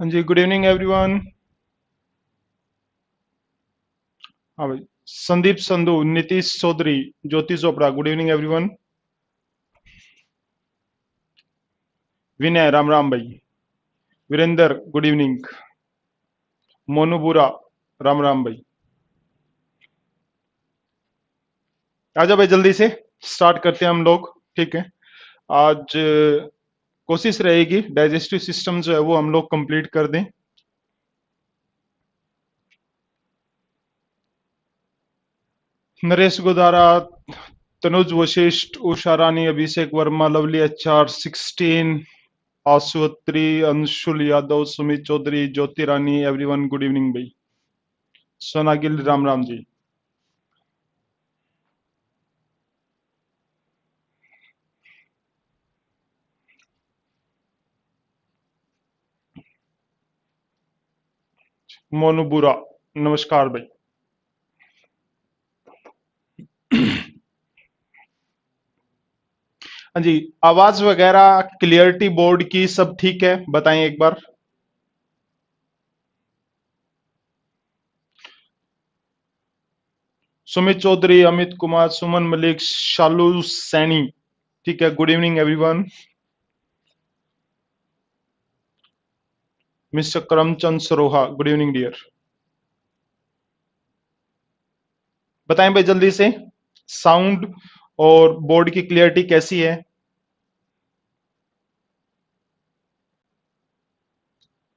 हाँ जी, good evening everyone. हाँ भाई, संदीप संधू, नीतीश चौधरी, ज्योति चोपड़ा, गुड इवनिंग एवरीवन। विनय, राम राम भाई। Virendra, good evening. मोनू बुरा, राम राम भाई। आजा भाई, जल्दी से स्टार्ट करते हैं हम लोग। ठीक है। आज कोशिश रहेगी डाइजेस्टिव सिस्टम जो है वो हम लोग कंप्लीट कर दें। नरेश गोदारा, तनुज वशिष्ठ, उषा रानी, अभिषेक वर्मा, लवली एचआर 16, आशुत्री, अंशुल यादव, सुमित चौधरी, ज्योति रानी, एवरीवन गुड इवनिंग भाई। सोना गिल, राम राम जी। मोनू बुरा, नमस्कार भाई। हाँ जी, आवाज वगैरह क्लियरिटी बोर्ड की सब ठीक है, बताएं एक बार। सुमित चौधरी, अमित कुमार, सुमन मलिक, शालू सैनी। ठीक है, good evening everyone. Mister Karamchand Saroha, good evening dear. बताएं भाई जल्दी से, साउंड और बोर्ड की क्लियरिटी कैसी है।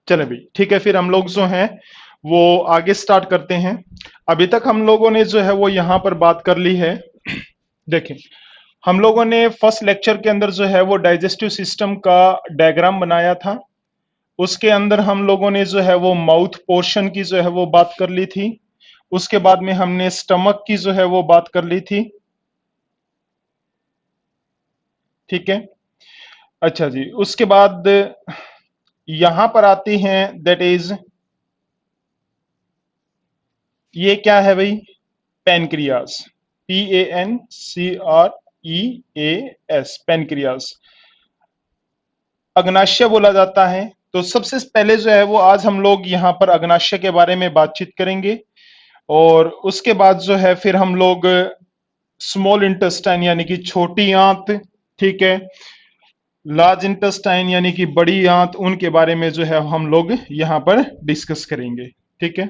चले भाई, ठीक है, फिर हम लोग जो हैं वो आगे स्टार्ट करते हैं। अभी तक हम लोगों ने जो है वो यहां पर बात कर ली है। देखें, हम लोगों ने फर्स्ट लेक्चर के अंदर जो है वो डाइजेस्टिव सिस्टम का डायग्राम बनाया था। उसके अंदर हम लोगों ने जो है वो माउथ पोर्शन की जो है वो बात कर ली थी। उसके बाद में हमने स्टमक की जो है वो बात कर ली थी। ठीक है। अच्छा जी, उसके बाद यहां पर आती हैं, दैट इज, ये क्या है भाई? पेनक्रियास। PANCREAS, pancreas. अग्नाशय बोला जाता है। तो सबसे पहले जो है वो आज हम लोग यहाँ पर अग्नाशय के बारे में बातचीत करेंगे। और उसके बाद जो है फिर हम लोग स्मॉल इंटेस्टाइन यानी कि छोटी आंत, ठीक है, लार्ज इंटेस्टाइन यानी कि बड़ी आंत, उनके बारे में जो है हम लोग यहाँ पर डिस्कस करेंगे। ठीक है।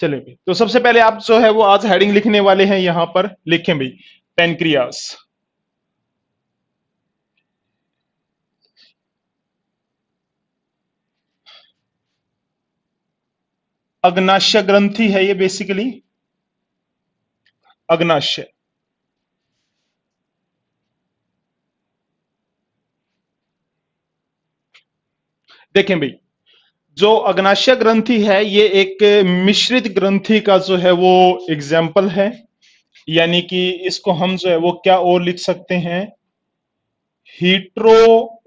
चले भाई, तो सबसे पहले आप जो है वो आज हेडिंग लिखने वाले हैं, यहां पर लिखें भाई, पेनक्रियास। अग्नाशय ग्रंथि है ये बेसिकली, अग्नाशय। देखें भाई, जो अग्नाशय ग्रंथि है ये एक मिश्रित ग्रंथि का जो है वो एग्जाम्पल है। यानी कि इसको हम जो है वो क्या और लिख सकते हैं, हीट्रोक्राइन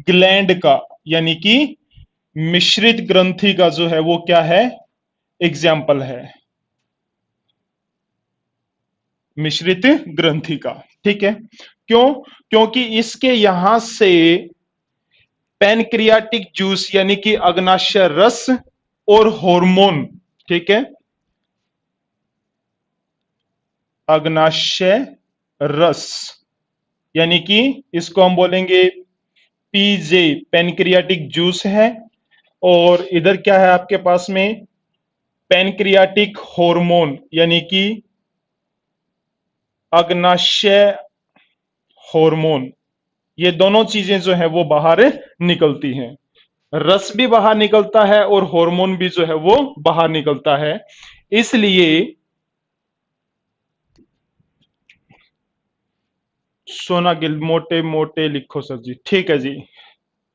ग्लैंड का, यानी कि मिश्रित ग्रंथि का जो है वो क्या है, एग्जाम्पल है, मिश्रित ग्रंथि का। ठीक है। क्यों? क्योंकि इसके यहां से पैनक्रियाटिक जूस यानी कि अग्नाशय रस और हार्मोन, ठीक है, अग्नाशय रस, यानी कि इसको हम बोलेंगे पीजे, पैनक्रियाटिक जूस है। और इधर क्या है आपके पास में, पैनक्रियाटिक हार्मोन यानी कि अग्नाशय हार्मोन। ये दोनों चीजें जो है वो बाहर निकलती हैं। रस भी बाहर निकलता है और हार्मोन भी जो है वो बाहर निकलता है। इसलिए सोना गिल, मोटे मोटे लिखो सर जी, ठीक है जी,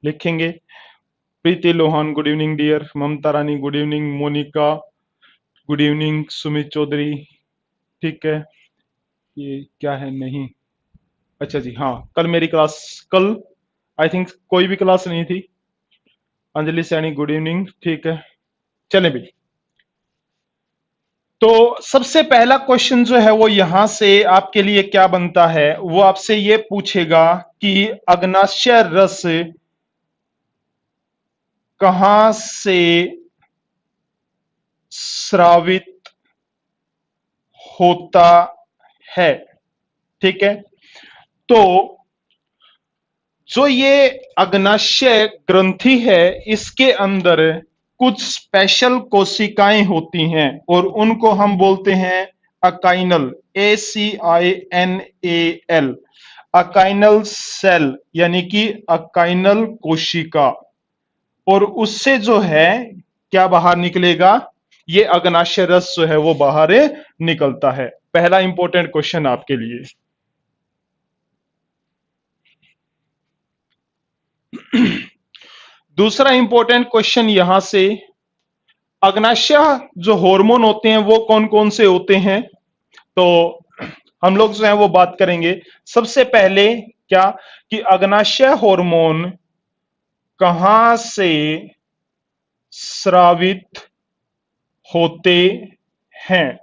लिखेंगे। Preeti Lohan, good evening dear. Mamta Rani, good evening. Monika, good evening. Sumit Chaudhary, ठीक है। ये क्या है, नहीं, अच्छा जी, हाँ, कल मेरी क्लास, कल आई थिंक कोई भी क्लास नहीं थी। अंजलि सैनी, गुड इवनिंग, ठीक है। चले भी, तो सबसे पहला क्वेश्चन जो है वो यहां से आपके लिए क्या बनता है, वो आपसे ये पूछेगा कि अग्नाशय रस कहां से स्रावित होता है। ठीक है, तो जो ये अग्नाशय ग्रंथि है, इसके अंदर कुछ स्पेशल कोशिकाएं होती हैं और उनको हम बोलते हैं अकाइनल, ACINAL, अकाइनल सेल यानी कि अकाइनल कोशिका। और उससे जो है क्या बाहर निकलेगा, ये अग्नाशय रस जो है वो बाहर निकलता है। पहला इंपॉर्टेंट क्वेश्चन आपके लिए। दूसरा इंपॉर्टेंट क्वेश्चन यहां से, अग्नाशय जो हार्मोन होते हैं वो कौन कौन से होते हैं, तो हम लोग जो है वो बात करेंगे। सबसे पहले क्या, कि अग्नाशय हार्मोन कहां से स्रावित होते हैं।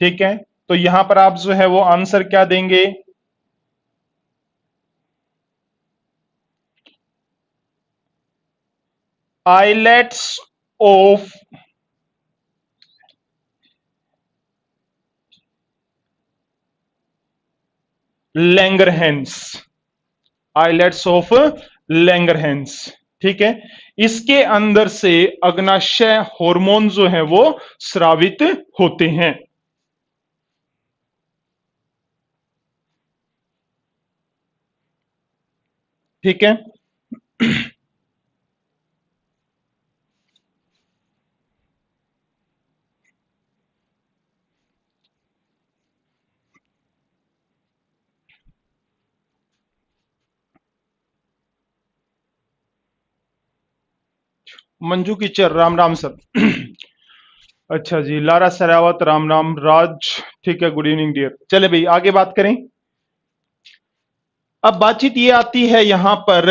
ठीक है, तो यहां पर आप जो है वो आंसर क्या देंगे, islets of Langerhans, islets of Langerhans. ठीक है, इसके अंदर से अग्नाशय हार्मोन जो है वो स्रावित होते हैं। ठीक है, मंजू कीचर, राम राम सर। अच्छा जी, लारा सरावत, राम राम राज। ठीक है, गुड इवनिंग डियर। चले भाई आगे बात करें। अब बातचीत ये आती है यहां पर,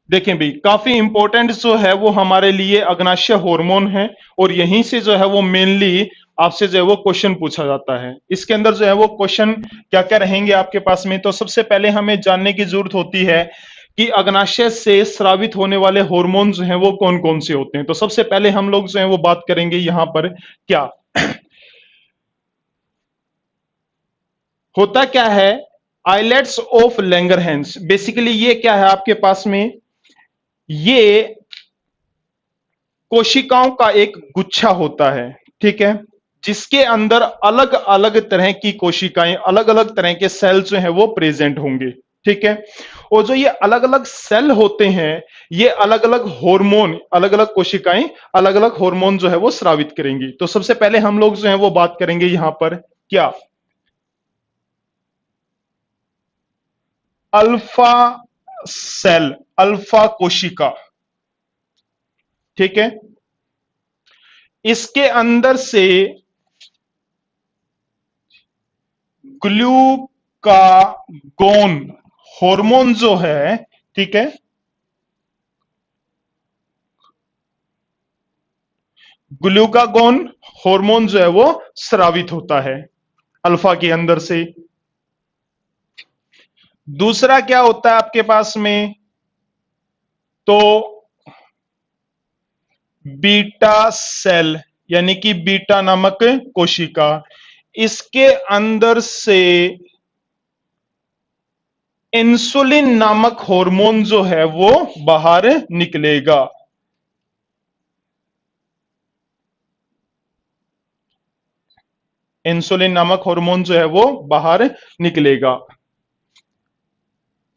देखें भाई, काफी इंपॉर्टेंट जो है वो हमारे लिए अग्नाशय हार्मोन है और यहीं से जो है वो मेनली आपसे जो है वो क्वेश्चन पूछा जाता है। इसके अंदर जो है वो क्वेश्चन क्या क्या रहेंगे आपके पास में, तो सबसे पहले हमें जानने की जरूरत होती है कि अग्नाशय से स्रावित होने वाले हार्मोन जो हैं वो कौन कौन से होते हैं। तो सबसे पहले हम लोग जो है वो बात करेंगे यहां पर, क्या होता क्या है, आइलेट्स ऑफ लैंगरहैंस। बेसिकली ये क्या है आपके पास में, ये कोशिकाओं का एक गुच्छा होता है। ठीक है, जिसके अंदर अलग अलग तरह की कोशिकाएं, अलग अलग तरह के सेल जो है वो प्रेजेंट होंगे। ठीक है, और जो ये अलग अलग सेल होते हैं, ये अलग अलग हार्मोन, अलग अलग कोशिकाएं अलग अलग हार्मोन जो है वो स्रावित करेंगी। तो सबसे पहले हम लोग जो है वो बात करेंगे यहां पर, क्या अल्फा सेल, अल्फा कोशिका। ठीक है, इसके अंदर से ग्लूकागोन हार्मोन जो है, ठीक है, ग्लूकागोन हार्मोन जो है वो स्रावित होता है अल्फा के अंदर से। दूसरा क्या होता है आपके पास में, तो बीटा सेल यानी कि बीटा नामक कोशिका, इसके अंदर से इंसुलिन नामक हार्मोन जो है वो बाहर निकलेगा। इंसुलिन नामक हार्मोन जो है वो बाहर निकलेगा।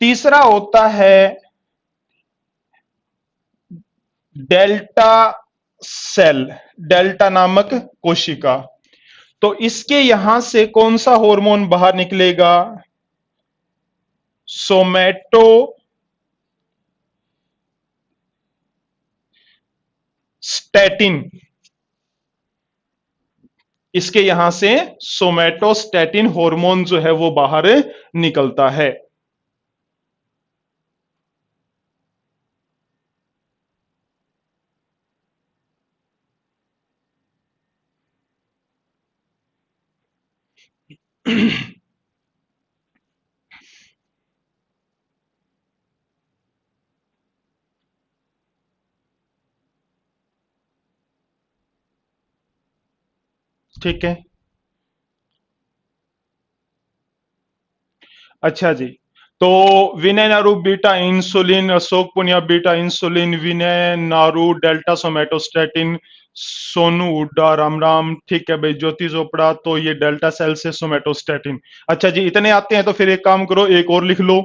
तीसरा होता है डेल्टा सेल, डेल्टा नामक कोशिका। तो इसके यहां से कौन सा हार्मोन बाहर निकलेगा, सोमैटो स्टैटिन। इसके यहां से सोमैटोस्टैटिन हार्मोन जो है वो बाहर निकलता है। ठीक है। अच्छा जी। तो Vinay Naru beta insulin, Ashok Punia beta insulin, Vinay Naru delta somatostatin, Sonu Hooda Ram Ram, ठीक है भाई, ज्योति चोपड़ा, तो ये डेल्टा सेल से सोमेटोस्टेटिन। अच्छा जी, इतने आते हैं तो फिर एक काम करो, एक और लिख लो।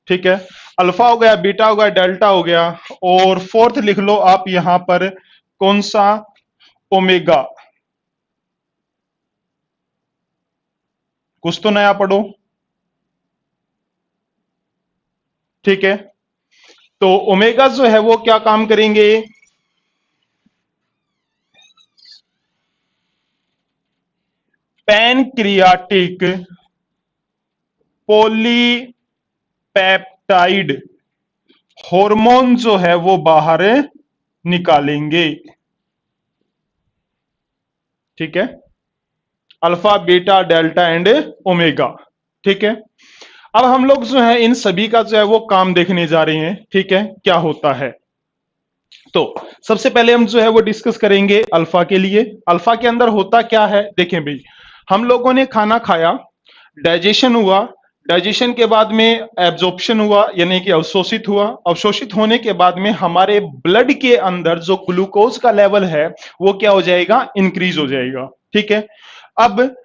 ठीक है, अल्फा हो गया, बीटा हो गया, डेल्टा हो गया, और फोर्थ लिख लो आप यहां पर, कौन सा, ओमेगा। कुछ तो नया पढ़ो। ठीक है, तो ओमेगा जो है वो क्या काम करेंगे? पैनक्रियाटिक पॉलीपेप्टाइड हार्मोन जो है वो बाहर निकालेंगे। ठीक है, alpha beta delta and omega. ठीक है, अब हम लोग जो है इन सभी का जो है वो काम देखने जा रहे हैं। ठीक है, क्या होता है, तो सबसे पहले हम जो है वो डिस्कस करेंगे अल्फा के लिए। अल्फा के अंदर होता क्या है, देखें भाई, हम लोगों ने खाना खाया, डाइजेशन हुआ, डाइजेशन के बाद में एब्जॉर्प्शन हुआ, यानी कि अवशोषित हुआ, अवशोषित होने के बाद में हमारे ब्लड के अंदर जो ग्लूकोज का लेवल है वो क्या हो जाएगा, इंक्रीज हो जाएगा। ठीक है, अब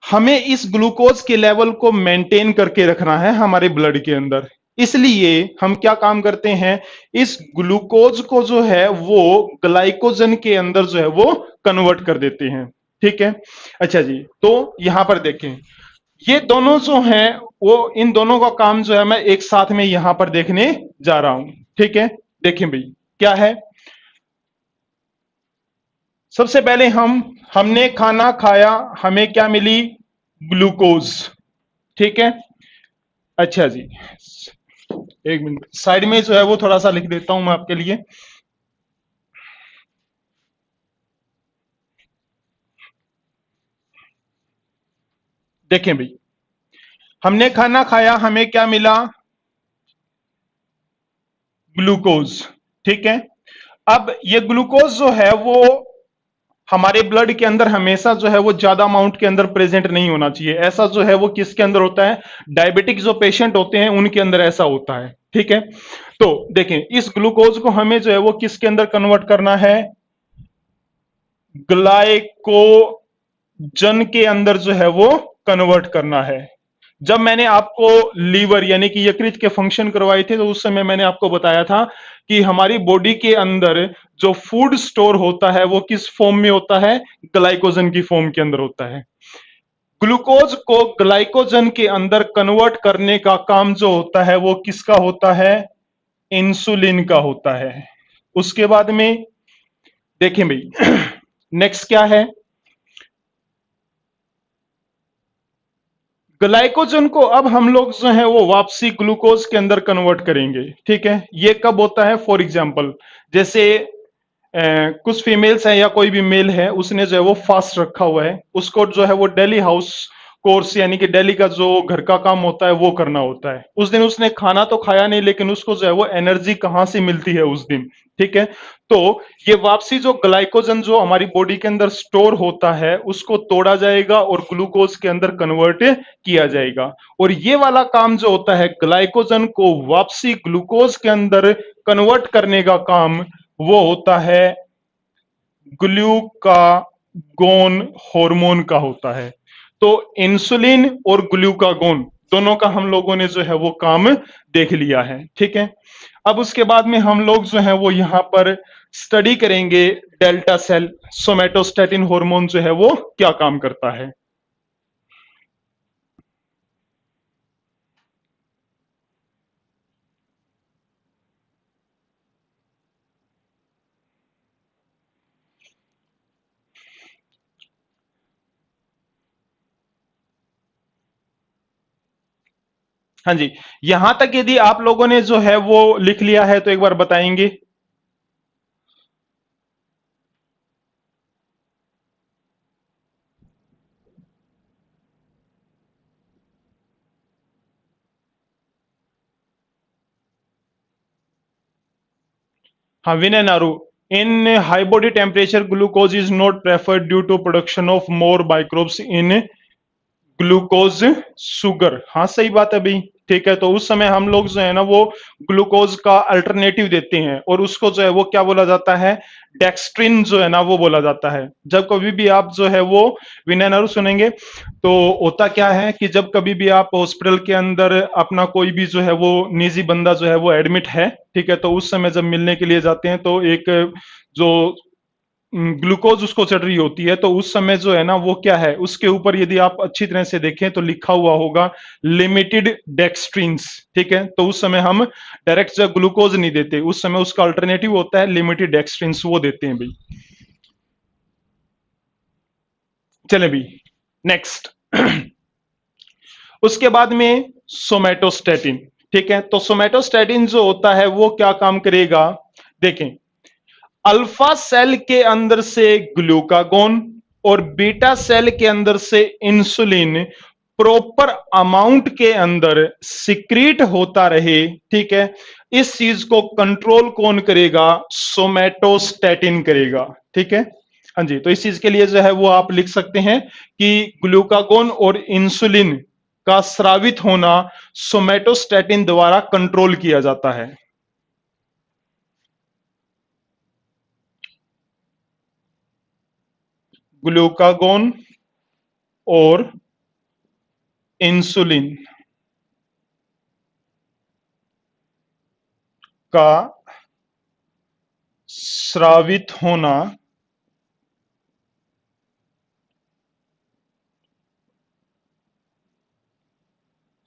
हमें इस ग्लूकोज के लेवल को मेंटेन करके रखना है हमारे ब्लड के अंदर, इसलिए हम क्या काम करते हैं, इस ग्लूकोज को जो है वो ग्लाइकोजन के अंदर जो है वो कन्वर्ट कर देते हैं। ठीक है, अच्छा जी, तो यहां पर देखें, ये दोनों जो हैं वो, इन दोनों का काम जो है मैं एक साथ में यहां पर देखने जा रहा हूं। ठीक है, देखें भाई, क्या है, सबसे पहले हमने खाना खाया, हमें क्या मिली, ग्लूकोज। ठीक है, अच्छा जी, एक मिनट, साइड में जो है वो थोड़ा सा लिख देता हूं मैं आपके लिए। देखें भाई, हमने खाना खाया, हमें क्या मिला, ग्लूकोज। ठीक है, अब ये ग्लूकोज जो है वो हमारे ब्लड के अंदर हमेशा जो है वो ज्यादा अमाउंट के अंदर प्रेजेंट नहीं होना चाहिए। ऐसा जो है वो किसके अंदर होता है, डायबिटिक जो पेशेंट होते हैं उनके अंदर ऐसा होता है। ठीक है, तो देखें, इस ग्लूकोज को हमें जो है वो किसके अंदर कन्वर्ट करना है, ग्लाइकोजन के अंदर जो है वो कन्वर्ट करना है। जब मैंने आपको लीवर यानी कि यकृत के फंक्शन करवाए थे तो उस समय मैंने आपको बताया था कि हमारी बॉडी के अंदर जो फूड स्टोर होता है वो किस फॉर्म में होता है, ग्लाइकोजन की फॉर्म के अंदर होता है। ग्लूकोज को ग्लाइकोजन के अंदर कन्वर्ट करने का काम जो होता है वो किसका होता है, इंसुलिन का होता है। उसके बाद में देखें भाई, नेक्स्ट क्या है, ग्लाइकोजन को अब हम लोग जो है वो वापसी ग्लूकोज के अंदर कन्वर्ट करेंगे। ठीक है, ये कब होता है, फॉर एग्जांपल जैसे कुछ फीमेल्स हैं या कोई भी मेल है, उसने जो है वो फास्ट रखा हुआ है, उसको जो है वो डेली हाउस कोर्स यानी कि डेली का जो घर का काम होता है वो करना होता है। उस दिन उसने खाना तो खाया नहीं, लेकिन उसको जो है वो एनर्जी कहां से मिलती है उस दिन। ठीक है, तो ये वापसी जो ग्लाइकोजन जो हमारी बॉडी के अंदर स्टोर होता है उसको तोड़ा जाएगा और ग्लूकोज के अंदर कन्वर्ट किया जाएगा। और ये वाला काम जो होता है ग्लाइकोजन को वापसी ग्लूकोज के अंदर कन्वर्ट करने का काम, वो होता है ग्लूकागोन हार्मोन का होता है। तो इंसुलिन और ग्लूकागोन दोनों का हम लोगों ने जो है वो काम देख लिया है। ठीक है, अब उसके बाद में हम लोग जो है वो यहां पर स्टडी करेंगे डेल्टा सेल सोमेटोस्टेटिन हार्मोन जो है वो क्या काम करता है। हाँ जी, यहां तक यदि आप लोगों ने जो है वो लिख लिया है तो एक बार बताएंगे। हाँ, Vinay Naru, in high body temperature glucose is not preferred due to production of more microbes in glucose sugar. हाँ सही बात है भाई, ठीक है। तो उस समय हम लोग जो है ना वो ग्लूकोज का अल्टरनेटिव देते हैं और उसको जो है वो क्या बोला जाता है, डेक्स्ट्रिन जो है ना वो बोला जाता है। जब कभी भी आप जो है वो विनयनर सुनेंगे तो होता क्या है कि जब कभी भी आप हॉस्पिटल के अंदर अपना कोई भी जो है वो निजी बंदा जो है वो एडमिट है, ठीक है, तो उस समय जब मिलने के लिए जाते हैं तो एक जो ग्लूकोज उसको चढ़ रही होती है, तो उस समय जो है ना वो क्या है, उसके ऊपर यदि आप अच्छी तरह से देखें तो लिखा हुआ होगा लिमिटेड डेक्स्ट्रीन्स, ठीक है। तो उस समय हम डायरेक्ट जो ग्लूकोज नहीं देते, उस समय उसका अल्टरनेटिव होता है लिमिटेड डेक्स्ट्रीन्स, वो देते हैं भाई। चले भाई नेक्स्ट। उसके बाद में सोमेटोस्टेटिन, ठीक है। तो सोमेटोस्टेटिन जो होता है वो क्या काम करेगा, देखें, अल्फा सेल के अंदर से ग्लूकागोन और बीटा सेल के अंदर से इंसुलिन प्रॉपर अमाउंट के अंदर सिक्रीट होता रहे, ठीक है, इस चीज को कंट्रोल कौन करेगा, सोमेटोस्टेटिन करेगा, ठीक है। हाँ जी, तो इस चीज के लिए जो है वो आप लिख सकते हैं कि ग्लूकागोन और इंसुलिन का स्रावित होना सोमेटोस्टेटिन द्वारा कंट्रोल किया जाता है। ग्लूकागोन और इंसुलिन का स्रावित होना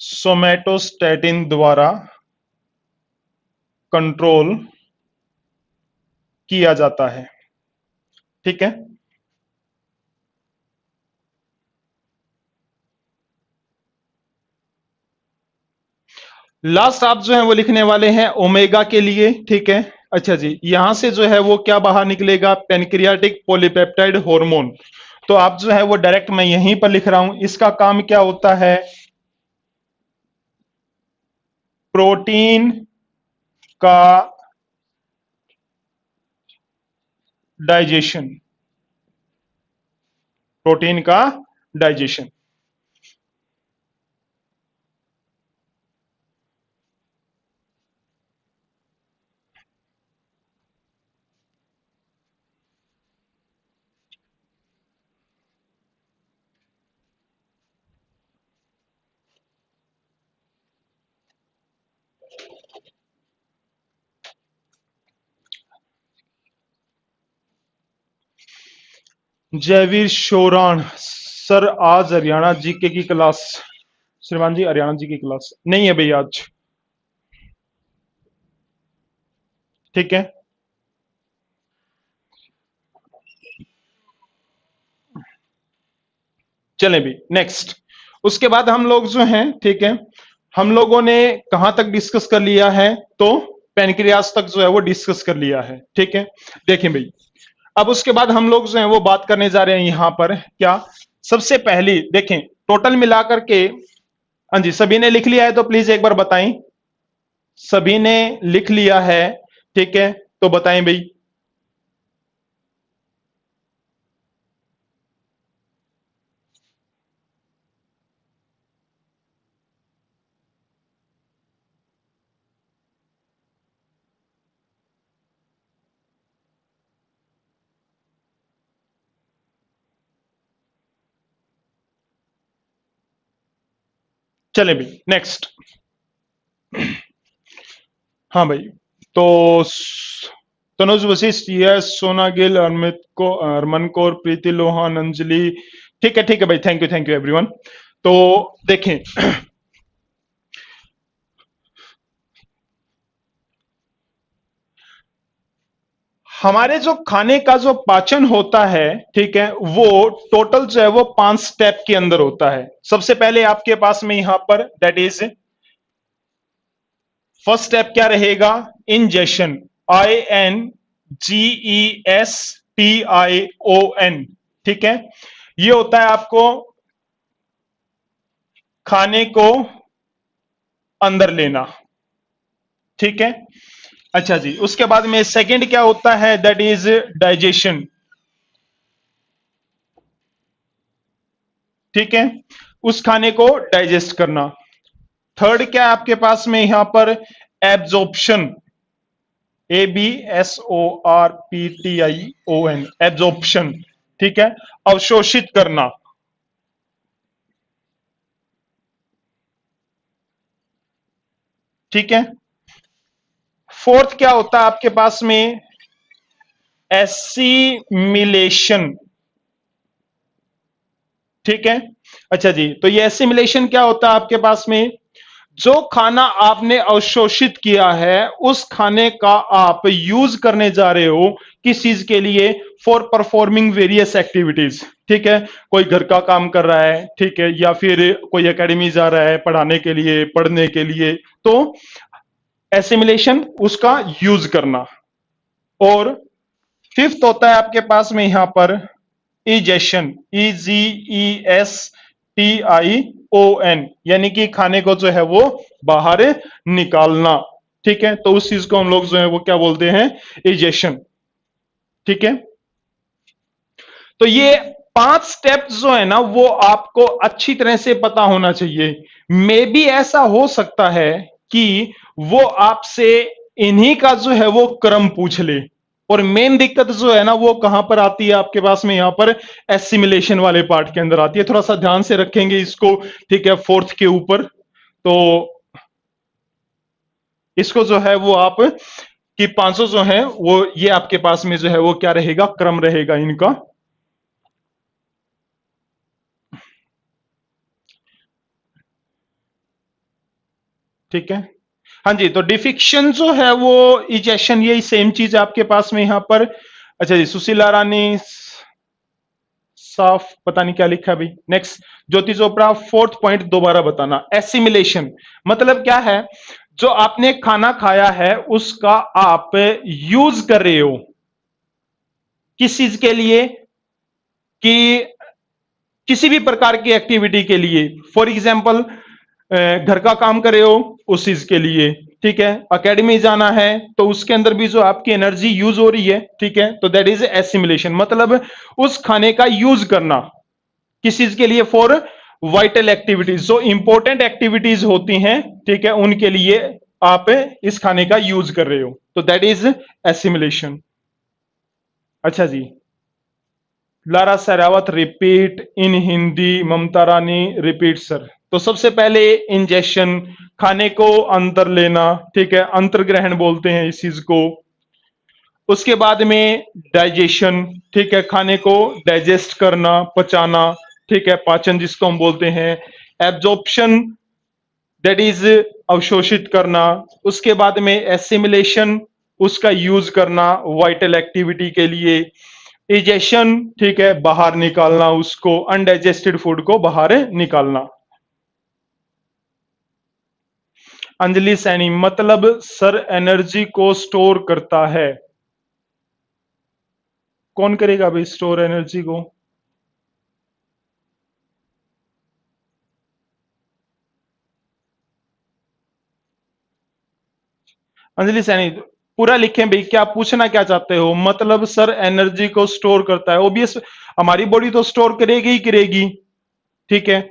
सोमेटोस्टेटिन द्वारा कंट्रोल किया जाता है, ठीक है। लास्ट आप जो है वो लिखने वाले हैं ओमेगा के लिए, ठीक है। अच्छा जी, यहां से जो है वो क्या बाहर निकलेगा, पेनक्रियाटिक पॉलीपेप्टाइड हार्मोन। तो आप जो है वो डायरेक्ट मैं यहीं पर लिख रहा हूं, इसका काम क्या होता है, प्रोटीन का डाइजेशन, प्रोटीन का डाइजेशन। जयवीर शोरान सर, आज हरियाणा जीके की क्लास, श्रीमान जी हरियाणा जी की क्लास नहीं है भैया आज, ठीक है। चलें भी नेक्स्ट। उसके बाद हम लोग जो हैं, ठीक है, हम लोगों ने कहां तक डिस्कस कर लिया है, तो पेनक्रियास तक जो है वो डिस्कस कर लिया है, ठीक है। देखें भाई, अब उसके बाद हम लोग जो है वो बात करने जा रहे हैं यहां पर क्या, सबसे पहली देखें टोटल मिलाकर के, हाँ जी सभी ने लिख लिया है तो प्लीज एक बार बताएं, सभी ने लिख लिया है, ठीक है, तो बताएं भाई। चले भाई नेक्स्ट। हाँ भाई, तो तनुज वशिष्ठ, यस, सोना गिल, अरमित को, अरमन कौर, प्रीति लोहान, अंजलि, ठीक है भाई, थैंक यू एवरीवन। तो देखें, हमारे जो खाने का जो पाचन होता है, ठीक है, वो टोटल जो है वो 5 स्टेप के अंदर होता है। सबसे पहले आपके पास में यहां पर दैट इज फर्स्ट स्टेप क्या रहेगा, इंजेशन, INGESTION, ठीक है। ये होता है आपको खाने को अंदर लेना, ठीक है। अच्छा जी, उसके बाद में सेकंड क्या होता है, दैट इज डाइजेशन। ठीक है, उस खाने को डाइजेस्ट करना। थर्ड क्या है आपके पास में यहां पर, एब्जॉर्प्शन, ABSORPTION, एब्जॉर्प्शन। ठीक है, अवशोषित करना। ठीक है, फोर्थ क्या होता है आपके पास में, एसिमिलेशन। ठीक है, अच्छा जी, तो ये एसिमिलेशन क्या होता है आपके पास में, जो खाना आपने अवशोषित किया है उस खाने का आप यूज करने जा रहे हो किस चीज के लिए, फॉर परफॉर्मिंग वेरियस एक्टिविटीज। ठीक है, कोई घर का काम कर रहा है, ठीक है, या फिर कोई एकेडमी जा रहा है पढ़ाने के लिए, पढ़ने के लिए, तो एसिमिलेशन उसका यूज करना। और फिफ्थ होता है आपके पास में यहां पर इजेशन, EGESTION, यानी कि खाने को जो है वो बाहर निकालना। ठीक है, तो उस चीज को हम लोग जो है वो क्या बोलते हैं, इजेशन। ठीक है, तो ये 5 स्टेप्स जो है ना वो आपको अच्छी तरह से पता होना चाहिए। मे भी ऐसा हो सकता है कि वो आपसे इन्हीं का जो है वो क्रम पूछ ले। और मेन दिक्कत जो है ना वो कहां पर आती है आपके पास में, यहां पर एसिमिलेशन वाले पार्ट के अंदर आती है। थोड़ा सा ध्यान से रखेंगे इसको। ठीक है, फोर्थ के ऊपर तो इसको जो है वो आप कि 500 जो है वो ये आपके पास में जो है वो क्या रहेगा, क्रम रहेगा इनका। ठीक है, हाँ जी, तो डिफिक्शन जो है वो इजेक्शन, यही सेम चीज आपके पास में यहां पर। अच्छा जी, सुशीला रानी साफ, पता नहीं क्या लिखा अभी। नेक्स्ट, ज्योति चोपड़ा, फोर्थ पॉइंट दोबारा बताना। एसिमिलेशन मतलब क्या है, जो आपने खाना खाया है उसका आप यूज कर रहे हो किस चीज के लिए, कि किसी भी प्रकार की एक्टिविटी के लिए। फॉर एग्जाम्पल, घर का काम कर रहे हो उस चीज के लिए। ठीक है, एकेडमी जाना है तो उसके अंदर भी जो आपकी एनर्जी यूज हो रही है। ठीक है, तो दैट इज एसिमिलेशन, मतलब उस खाने का यूज करना किस चीज के लिए, फॉर वाइटल एक्टिविटीज, जो इंपॉर्टेंट एक्टिविटीज होती हैं। ठीक है, उनके लिए आप इस खाने का यूज कर रहे हो, तो दैट इज एसिमिलेशन। अच्छा जी, Lara Sehrawat repeat in Hindi, Mamta Rani repeat sir. तो सबसे पहले इंजेक्शन, खाने को अंदर लेना। ठीक है, अंतर्ग्रहण बोलते हैं इस चीज को। उसके बाद में डाइजेशन, ठीक है, खाने को डाइजेस्ट करना, पचाना। ठीक है, पाचन जिसको हम बोलते हैं। एब्जॉर्प्शन, दैट इज अवशोषित करना। उसके बाद में एसिमिलेशन, उसका यूज करना वाइटल एक्टिविटी के लिए। इजेशन, ठीक है, बाहर निकालना, उसको अनडाइजेस्टेड फूड को बाहर निकालना। अंजलि सैनी, मतलब सर एनर्जी को स्टोर करता है, कौन करेगा भाई स्टोर एनर्जी को। अंजलि सैनी, पूरा लिखें भाई, क्या पूछना क्या चाहते हो, मतलब सर एनर्जी को स्टोर करता है, ओबियस हमारी बॉडी तो स्टोर करेगी ही करेगी। ठीक है,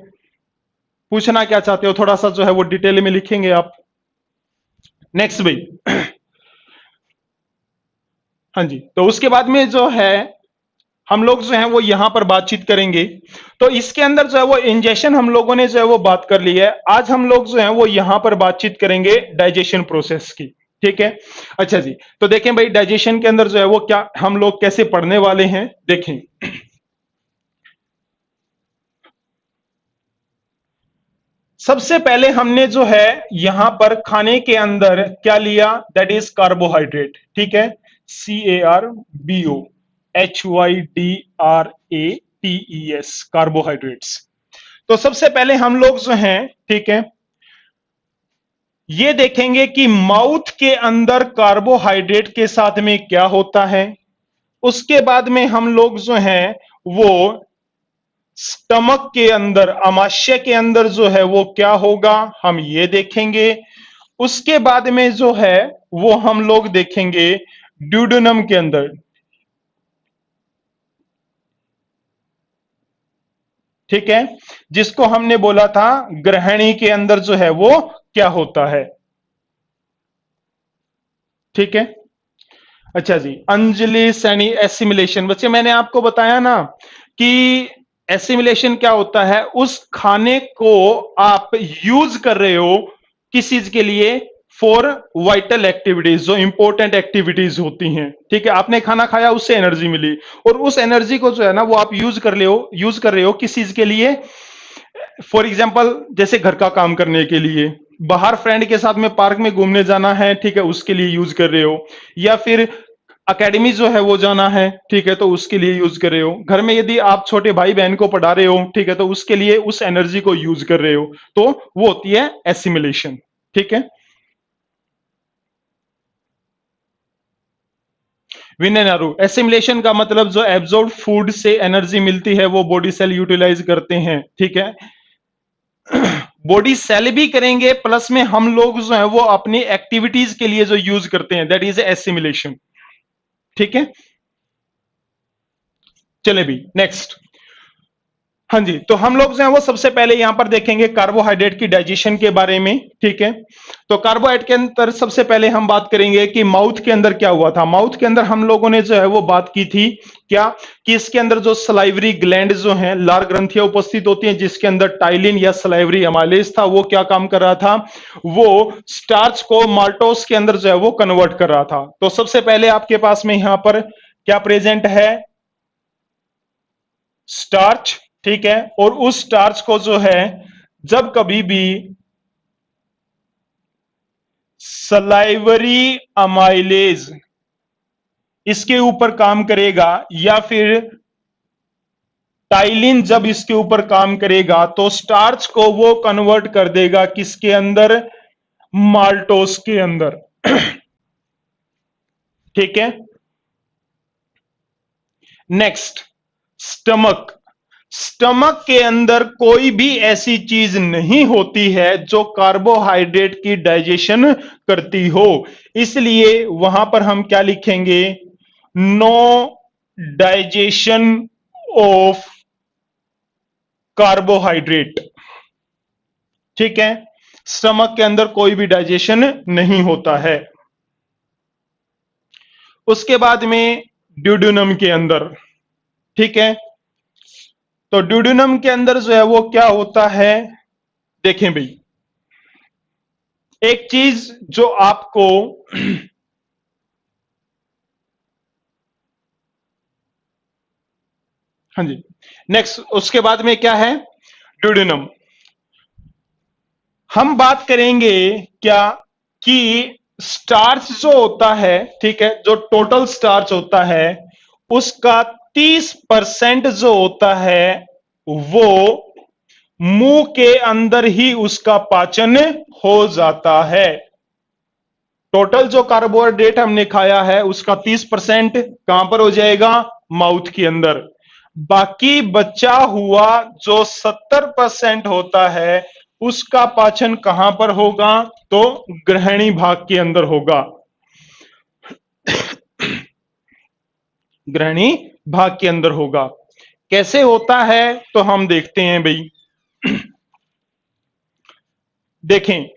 पूछना क्या चाहते हो, थोड़ा सा जो है वो डिटेल में लिखेंगे आप। नेक्स्ट भाई, हाँ जी, तो उसके बाद में जो है हम लोग जो है वो यहां पर बातचीत करेंगे। तो इसके अंदर जो है वो इंजेक्शन हम लोगों ने जो है वो बात कर ली है। आज हम लोग जो है वो यहां पर बातचीत करेंगे डाइजेशन प्रोसेस की। ठीक है, अच्छा जी, तो देखें भाई डाइजेशन के अंदर जो है वो क्या हम लोग कैसे पढ़ने वाले हैं, देखें। सबसे पहले हमने जो है यहां पर खाने के अंदर क्या लिया, दैट इज कार्बोहाइड्रेट। ठीक है, CARBOHYDRATES, कार्बोहाइड्रेट्स। तो सबसे पहले हम लोग जो हैं, ठीक है, ये देखेंगे कि माउथ के अंदर कार्बोहाइड्रेट के साथ में क्या होता है। उसके बाद में हम लोग जो हैं वो स्टमक के अंदर, आमाशय के अंदर जो है वो क्या होगा, हम ये देखेंगे। उसके बाद में जो है वो हम लोग देखेंगे ड्यूडेनम के अंदर। ठीक है, जिसको हमने बोला था ग्रहणी के अंदर जो है वो क्या होता है। ठीक है, अच्छा जी, अंजलि सैनी एसिमिलेशन, बच्चे मैंने आपको बताया ना कि एसिमिलेशन क्या होता है, उस खाने को आप यूज कर रहे हो किस चीज के लिए, फॉर वाइटल एक्टिविटीज, जो इंपॉर्टेंट एक्टिविटीज होती हैं। ठीक है, आपने खाना खाया, उससे एनर्जी मिली, और उस एनर्जी को जो है ना वो आप यूज कर रहे हो किस चीज के लिए, फॉर एग्जाम्पल जैसे घर का काम करने के लिए, बाहर फ्रेंड के साथ में पार्क में घूमने जाना है, ठीक है, उसके लिए यूज कर रहे हो, या फिर अकेडमी जो है वो जाना है, ठीक है, तो उसके लिए यूज कर रहे हो, घर में यदि आप छोटे भाई बहन को पढ़ा रहे हो, ठीक है, तो उसके लिए उस एनर्जी को यूज कर रहे हो, तो वो होती है एसिमिलेशन। ठीक है, विनय नारू, एसिमिलेशन का मतलब जो एब्जॉर्ब फूड से एनर्जी मिलती है वो बॉडी सेल यूटिलाइज करते हैं। ठीक है, बॉडी सेल भी करेंगे, प्लस में हम लोग जो है वो अपनी एक्टिविटीज के लिए जो यूज करते हैं, दैट इज एसिमिलेशन। ठीक है, चले भी नेक्स्ट। हाँ जी, तो हम लोग जो है वो सबसे पहले यहां पर देखेंगे कार्बोहाइड्रेट की डाइजेशन के बारे में। ठीक है, तो कार्बोहाइड्रेट के अंदर सबसे पहले हम बात करेंगे कि माउथ के अंदर क्या हुआ था। माउथ के अंदर हम लोगों ने जो है वो बात की थी क्या, कि इसके अंदर जो सलाइवरी ग्लैंड जो हैं, लार ग्रंथियां उपस्थित होती हैं, जिसके अंदर टाइलिन या सलाइवरी अमाइलेज था, वो क्या काम कर रहा था, वो स्टार्च को माल्टोस के अंदर जो है वो कन्वर्ट कर रहा था। तो सबसे पहले आपके पास में यहां पर क्या प्रेजेंट है, स्टार्च। ठीक है, और उस स्टार्च को जो है जब कभी भी सलाइवरी अमाइलेज इसके ऊपर काम करेगा, या फिर टाइलिन जब इसके ऊपर काम करेगा, तो स्टार्च को वो कन्वर्ट कर देगा किसके अंदर, माल्टोस के अंदर। ठीक है, नेक्स्ट, स्टमक। स्टमक के अंदर कोई भी ऐसी चीज नहीं होती है जो कार्बोहाइड्रेट की डाइजेशन करती हो, इसलिए वहां पर हम क्या लिखेंगे, नो डाइजेशन ऑफ कार्बोहाइड्रेट। ठीक है, स्टमक के अंदर कोई भी डाइजेशन नहीं होता है। उसके बाद में ड्यूडेनम के अंदर, ठीक है, तो ड्यूडेनम के अंदर जो है वो क्या होता है, देखें भाई, एक चीज जो आपको हाँ जी, नेक्स्ट, उसके बाद में क्या है, ड्यूडेनम। हम बात करेंगे क्या, कि स्टार्च जो होता है, ठीक है, जो टोटल स्टार्च होता है उसका 30% जो होता है वो मुंह के अंदर ही उसका पाचन हो जाता है। टोटल जो कार्बोहाइड्रेट हमने खाया है उसका 30% कहां पर हो जाएगा, माउथ के अंदर। बाकी बचा हुआ जो 70% होता है उसका पाचन कहां पर होगा, तो ग्रहणी भाग के अंदर होगा। ग्रहणी भाग के अंदर होगा। कैसे होता है तो हम देखते हैं भाई। देखें,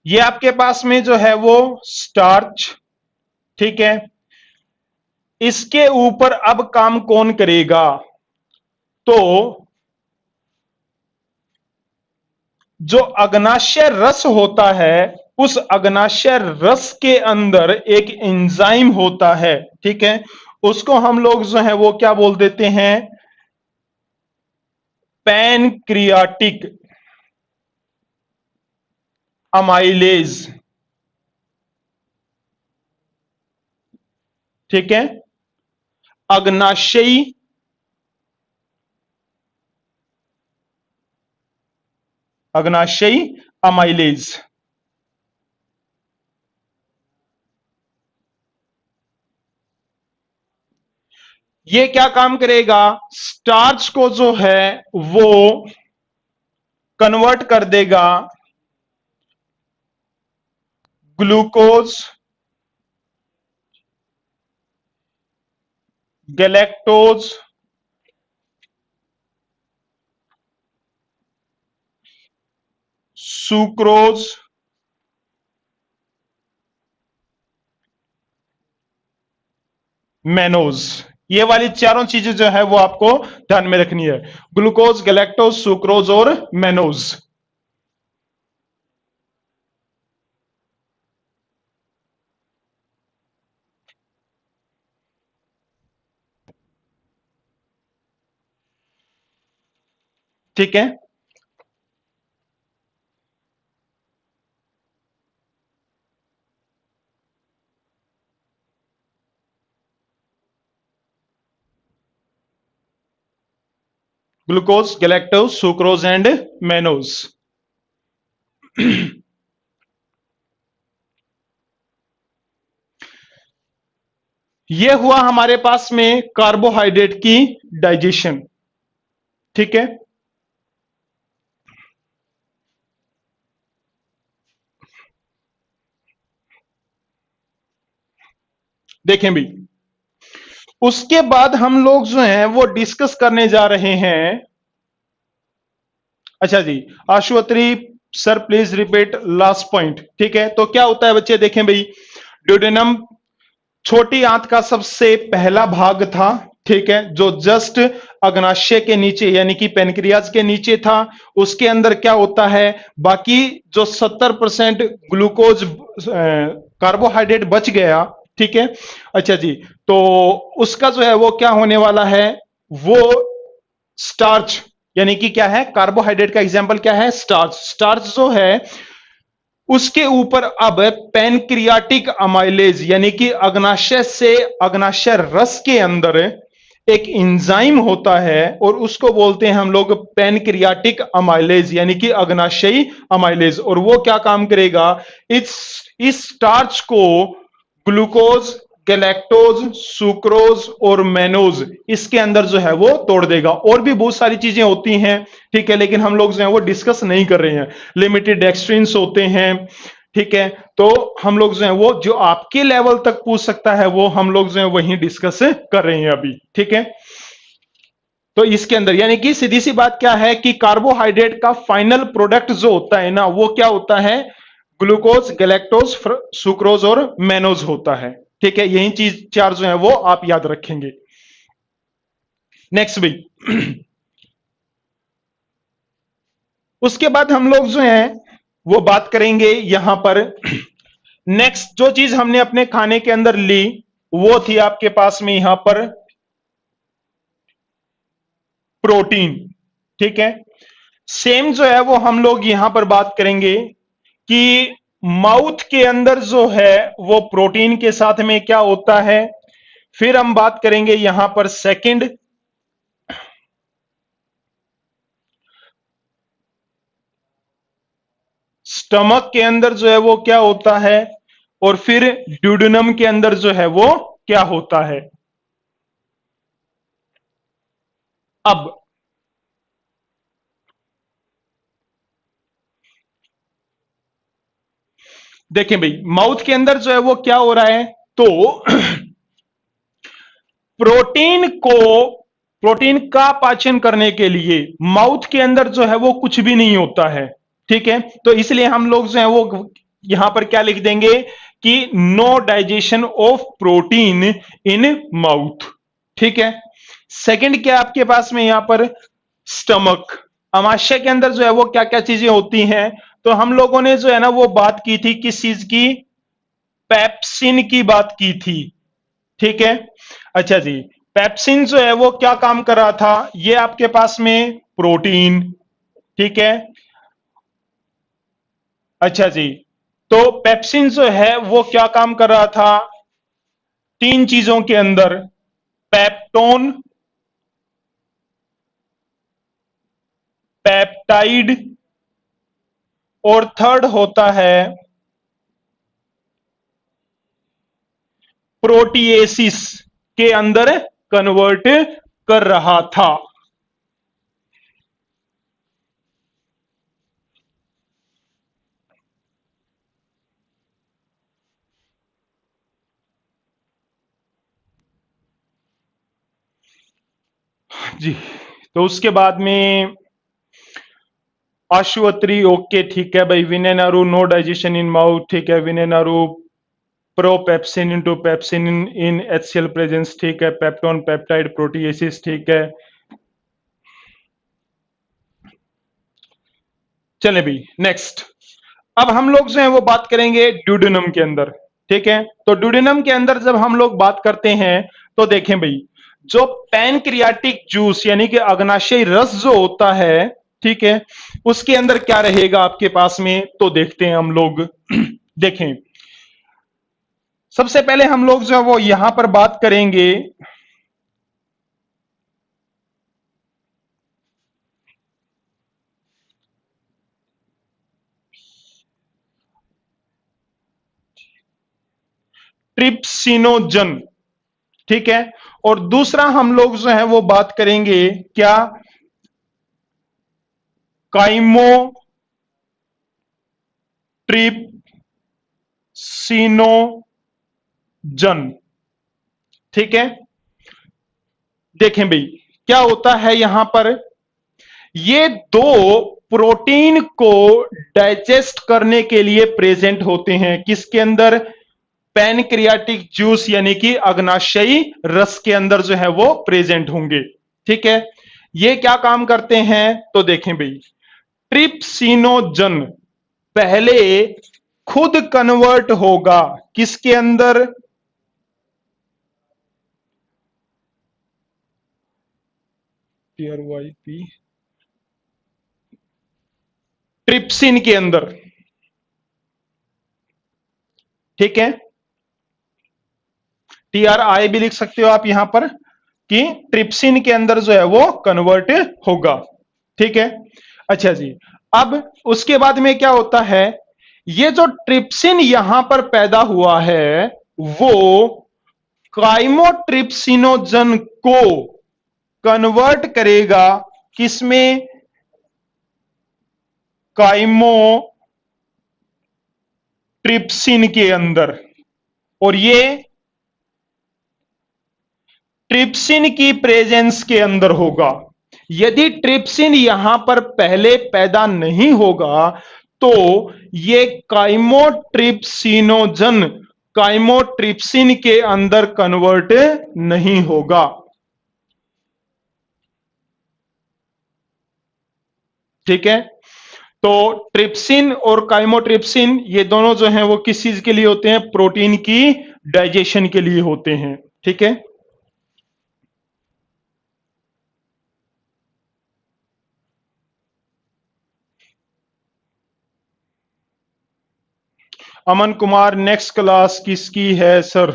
ये आपके पास में जो है वो स्टार्च, ठीक है, इसके ऊपर अब काम कौन करेगा, तो जो अग्नाशय रस होता है उस अग्नाशय रस के अंदर एक एंजाइम होता है, ठीक है, उसको हम लोग जो है वो क्या बोल देते हैं, पैनक्रियाटिक अमाइलेज। ठीक है, अग्नाशयी अग्नाशयी अमाइलेज। ये क्या काम करेगा, स्टार्च को जो है वो कन्वर्ट कर देगा ग्लूकोज, गैलेक्टोज, सुक्रोज, मैनोज। ये वाली चारों चीजें जो है वो आपको ध्यान में रखनी है। ग्लूकोज, गैलेक्टोज, सुक्रोज और मैनोज। ठीक है, glucose, galactose, sucrose and mannose. ये हुआ हमारे पास में कार्बोहाइड्रेट की डाइजेशन। ठीक है, देखें भी, उसके बाद हम लोग जो हैं वो डिस्कस करने जा रहे हैं। अच्छा जी, आशुअत्री sir please repeat last point. ठीक है, तो क्या होता है बच्चे, देखें भाई, ड्यूडेनम छोटी आंत का सबसे पहला भाग था। ठीक है, जो जस्ट अग्नाशय के नीचे यानी कि पेनक्रियाज के नीचे था। उसके अंदर क्या होता है, बाकी जो 70% ग्लूकोज कार्बोहाइड्रेट बच गया। ठीक है, अच्छा जी, तो उसका जो है वो क्या होने वाला है, वो स्टार्च, यानी कि क्या है, कार्बोहाइड्रेट का एग्जाम्पल क्या है, स्टार्च। स्टार्च जो है उसके ऊपर अब पैनक्रियाटिक अमाइलेज यानी कि अग्नाशय से अग्नाशय रस के अंदर एक एंजाइम होता है और उसको बोलते हैं हम लोग पैनक्रियाटिक अमाइलेज यानी कि अग्नाशयी अमाइलेज। और वो क्या काम करेगा, इस स्टार्च को ग्लूकोज, गैलेक्टोज, सुक्रोज और मैनोज इसके अंदर जो है वो तोड़ देगा। और भी बहुत सारी चीजें होती हैं। ठीक है, लेकिन हम लोग जो है वो डिस्कस नहीं कर रहे हैं। लिमिटेड डेक्स्ट्रिन्स होते हैं। ठीक है, तो हम लोग जो है वो जो आपके लेवल तक पूछ सकता है वो हम लोग जो है वही डिस्कस कर रहे हैं अभी। ठीक है, तो इसके अंदर यानी कि सीधी सी बात क्या है कि कार्बोहाइड्रेट का फाइनल प्रोडक्ट जो होता है ना, वो क्या होता है, ग्लूकोज, गैलेक्टोज, सुक्रोज और मैनोज होता है। ठीक है, यही चीज चार जो है वो आप याद रखेंगे। नेक्स्ट भी, उसके बाद हम लोग जो है वो बात करेंगे यहां पर। नेक्स्ट जो चीज हमने अपने खाने के अंदर ली वो थी आपके पास में यहां पर प्रोटीन। ठीक है, सेम जो है वो हम लोग यहां पर बात करेंगे कि माउथ के अंदर जो है वो प्रोटीन के साथ में क्या होता है। फिर हम बात करेंगे यहां पर सेकंड, स्टमक के अंदर जो है वो क्या होता है, और फिर ड्यूडेनम के अंदर जो है वो क्या होता है। अब देखें भाई, माउथ के अंदर जो है वो क्या हो रहा है, तो प्रोटीन को, प्रोटीन का पाचन करने के लिए माउथ के अंदर जो है वो कुछ भी नहीं होता है। ठीक है, तो इसलिए हम लोग जो है वो यहां पर क्या लिख देंगे कि no digestion of protein in mouth. ठीक है, सेकंड क्या आपके पास में यहां पर, स्टमक, अमाशय के अंदर जो है वो क्या क्या चीजें होती हैं। तो हम लोगों ने जो है ना वो बात की थी किस चीज की, पेप्सिन की बात की थी। ठीक है, अच्छा जी, पेप्सिन जो है वो क्या काम कर रहा था, ये आपके पास में प्रोटीन। ठीक है, अच्छा जी, तो पेप्सिन जो है वो क्या काम कर रहा था, तीन चीजों के अंदर, पेप्टोन, पेप्टाइड और थर्ड होता है प्रोटीएसिस के अंदर कन्वर्ट कर रहा था। जी। तो उसके बाद में आशुअत्री, ओके ठीक है भाई। विनेनारू नो डाइजेशन इन माउथ, ठीक है। विनेनारू प्रोपेप्सिन इनटू पेप्सिन इन एचसीएल प्रेजेंस, ठीक है। पेप्टोन पेप्टाइड प्रोटीएसिस, ठीक है। चले भी नेक्स्ट। अब हम लोग जो है वो बात करेंगे ड्यूडेनम के अंदर, ठीक है। तो ड्यूडेनम के अंदर जब हम लोग बात करते हैं तो देखें भाई, जो पैनक्रियाटिक जूस यानी कि अग्नाशयी रस जो होता है, ठीक है, उसके अंदर क्या रहेगा आपके पास में, तो देखते हैं हम लोग। देखें, सबसे पहले हम लोग जो है वो यहां पर बात करेंगे ट्रिप्सिनोजन, ठीक है। और दूसरा हम लोग जो है वो बात करेंगे क्या, काइमो ट्रिप्सिनोजन, ठीक है। देखें भाई, क्या होता है यहां पर, ये दो प्रोटीन को डाइजेस्ट करने के लिए प्रेजेंट होते हैं किसके अंदर, पैनक्रियाटिक जूस यानी कि अग्नाशयी रस के अंदर जो है वो प्रेजेंट होंगे, ठीक है। ये क्या काम करते हैं, तो देखें भाई, ट्रिप्सिनोजन पहले खुद कन्वर्ट होगा किसके अंदर, TRYP ट्रिप्सिन के अंदर, ठीक है। TRI भी लिख सकते हो आप यहां पर, कि ट्रिप्सिन के अंदर जो है वो कन्वर्ट होगा, ठीक है। अच्छा जी, अब उसके बाद में क्या होता है, ये जो ट्रिप्सिन यहां पर पैदा हुआ है वो काइमोट्रिप्सिनोजन को कन्वर्ट करेगा किसमें, काइमोट्रिप्सिन के अंदर। और ये ट्रिप्सिन की प्रेजेंस के अंदर होगा। यदि ट्रिप्सिन यहां पर पहले पैदा नहीं होगा तो ये काइमोट्रिप्सिनोजन काइमोट्रिप्सिन के अंदर कन्वर्ट नहीं होगा, ठीक है। तो ट्रिप्सिन और काइमोट्रिप्सिन ये दोनों जो हैं वो किस चीज के लिए होते हैं, प्रोटीन की डाइजेशन के लिए होते हैं, ठीक है। अमन कुमार, नेक्स्ट क्लास किसकी है सर,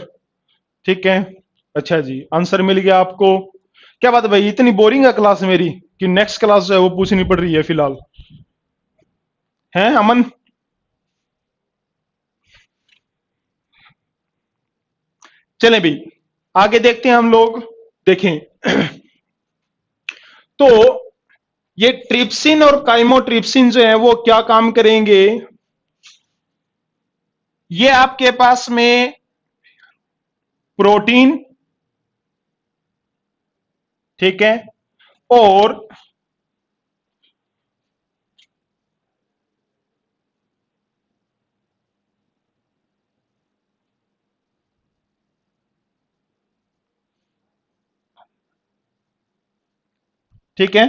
ठीक है। अच्छा जी, आंसर मिल गया आपको। क्या बात है भाई, इतनी बोरिंग है क्लास मेरी कि नेक्स्ट क्लास जो है वो पूछनी पड़ रही है फिलहाल, है अमन। चलें भी आगे देखते हैं हम लोग। देखें, तो ये ट्रिप्सिन और काइमोट्रिप्सिन जो है वो क्या काम करेंगे, ये आपके पास में प्रोटीन, ठीक है, और ठीक है।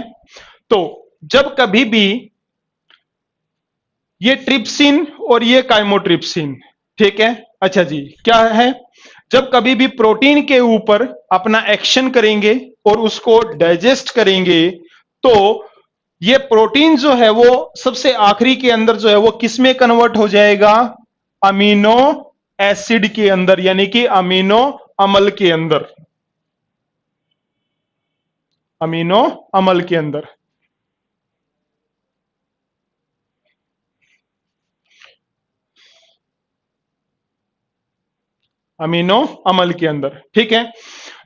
तो जब कभी भी ये ट्रिप्सिन और ये काइमोट्रिप्सिन, ठीक है। अच्छा जी, क्या है, जब कभी भी प्रोटीन के ऊपर अपना एक्शन करेंगे और उसको डाइजेस्ट करेंगे तो ये प्रोटीन जो है वो सबसे आखिरी के अंदर जो है वो किस में कन्वर्ट हो जाएगा, अमीनो एसिड के अंदर, यानी कि अमीनो अम्ल के अंदर, अमीनो अम्ल के अंदर। अमीनो अम्ल के अंदर, ठीक है।